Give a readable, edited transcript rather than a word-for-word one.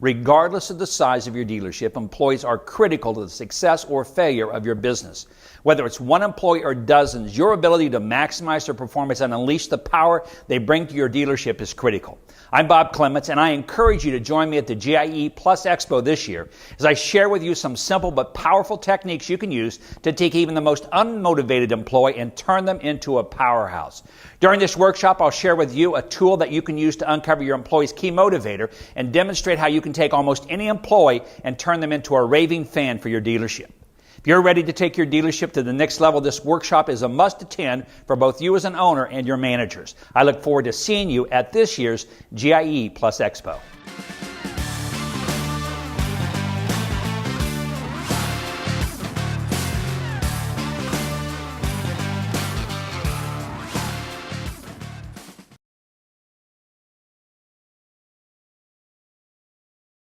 Regardless of the size of your dealership, employees are critical to the success or failure of your business. Whether it's one employee or dozens, your ability to maximize their performance and unleash the power they bring to your dealership is critical. I'm Bob Clements, and I encourage you to join me at the GIE+Expo this year as I share with you some simple but powerful techniques you can use to take even the most unmotivated employee and turn them into a powerhouse. During this workshop, I'll share with you a tool that you can use to uncover your employee's key motivator and demonstrate how you can take almost any employee and turn them into a raving fan for your dealership. If you're ready to take your dealership to the next level, this workshop is a must-attend for both you as an owner and your managers. I look forward to seeing you at this year's GIE+Expo.